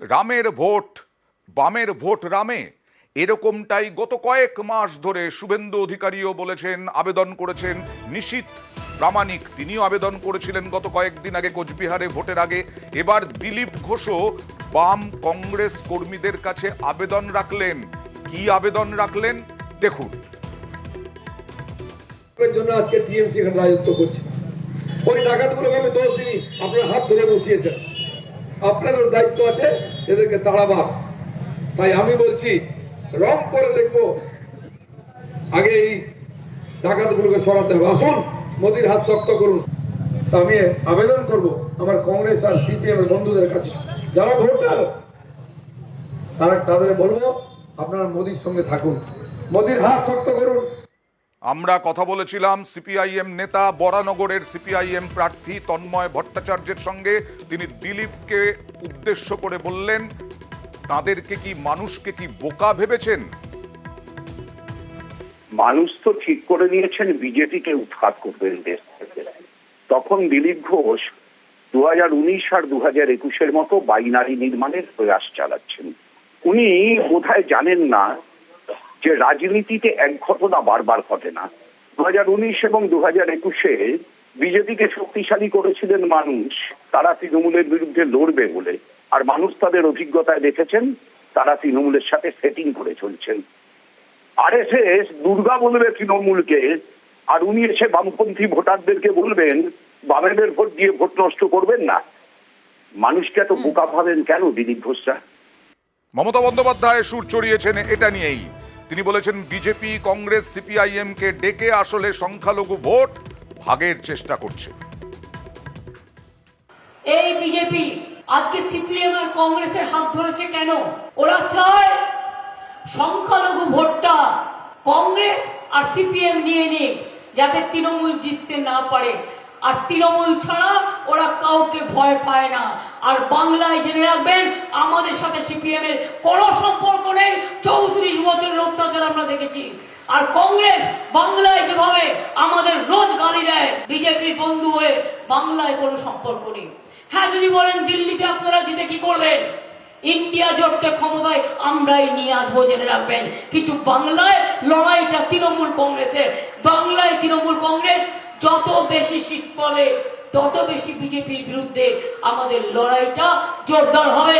রামের ভোট, বামের ভোট রামে, এরকমটাই গত কয়েক মাস ধরে শুভেন্দু অধিকারীও বলেছেন, আবেদন করেছেন। নিশীথ প্রামাণিক তিনিও আবেদন করেছিলেন গত কয়েকদিন আগে কোচবিহারে ভোটের আগে। এবার দিলীপ ঘোষও বাম কংগ্রেস কর্মীদের কাছে আবেদন রাখলেন। কি আবেদন রাখলেন দেখুন। জন্য আজকে টিএমসি এখানে রাজত্ব করছে। ওই ডাকাতগুলোকে আমি দোষ দিই, আপনারা হাত ধরে বসিয়েছেন, আপনাদের দায়িত্ব আছে এদেরকে তাড়াবার। তাই আমি বলছি রং করে দেখবো, আগে এই ডাকাতগুলোকে সরাতে হবে। আসুন মোদির হাত শক্ত করুন। তা আমি আবেদন করব আমার কংগ্রেস আর সিপিএম এর বন্ধুদের কাছে, যারা ভোটার তাদের বলবো আপনারা মোদির সঙ্গে থাকুন, মোদির হাত শক্ত করুন। আমরা কথা বলেছিলাম সিপিআইএম নেতা, বরানগরের সিপিআইএম প্রার্থী তন্ময় ভট্টাচার্যের সঙ্গে। তিনি দিলীপকে উদ্দেশ্য করে বললেন, তাদেরকে কি, মানুষকে কি বোকা ভেবেছেন? মানুষ তো ঠিক করে নিয়েছেন বিজেপিকে উৎখাত করবেন দেশ থেকে। তখন দিলীপ ঘোষ 2019 আর 2021 মতো বাইনারি নির্মাণের প্রয়াস চালাচ্ছেন। উনি বোধহয় জানেন না যে রাজনীতিতে এক ঘটনা বারবার ঘটে না। 2019 এবং 2021-এ বিজেপিকে শক্তিশালী করেছিলেন মানুষ, তারা তৃণমূলের বিরুদ্ধে লড়বে বলে। আর মানুষ তাদের অভিজ্ঞতায় দেখেছেন তারা তৃণমূলের সাথে সেটিং করে চলছেন। আরএসএস দুর্গা বলবে তৃণমূলকে, আর উনি এসে বামপন্থী ভোটারদেরকে বলবেন বামেদের ভোট দিয়ে ভোট নষ্ট করবেন না। মানুষকে এত বোকা ভাবেন কেন দিলীপ ঘোষরা? মমতা বন্দ্যোপাধ্যায় সুর চড়িয়েছেন এটা নিয়েই। তিনি বলেছেন বিজেপি, কংগ্রেস, সিপিআইএম কে ডেকে আসলে সংখ্যালঘু ভোট ভাগের চেষ্টা করছে। এই বিজেপি আজকে সিপিএম আর কংগ্রেসের হাত ধরেছে কেন? ওরা চায় সংখ্যালঘু ভোটটা কংগ্রেস আর সিপিএম নিয়ে নিক, যাতে তৃণমূল জিততে না পারে। আর তৃণমূল ছাড়া ওরা কাউকে ভয় পায় না। আর বাংলায় জেনে রাখবেন, আমাদের সাথে সিপিএম এর কোনো সম্পর্ক নেই। 34 বছরের অত্যাচার আমরা দেখেছি। আর কংগ্রেস বাংলায় যেভাবে আমাদের রোজ গালি দেয়, বিজেপির বন্ধু হয়ে বাংলায় কোনো সম্পর্ক নেই। হ্যাঁ, যদি বলেন দিল্লিতে আপনারা জিতে কি করবেন, ইন্ডিয়া জোটকে ক্ষমতায় আমরাই নিয়ে আসবো, জেনে রাখবেন। কিন্তু বাংলায় লড়াইটা তৃণমূল কংগ্রেসের। বাংলায় তৃণমূল কংগ্রেস যত বেশি সিট পাবে, তত বেশি বিজেপির বিরুদ্ধে আমাদের লড়াইটা জোরদার হবে।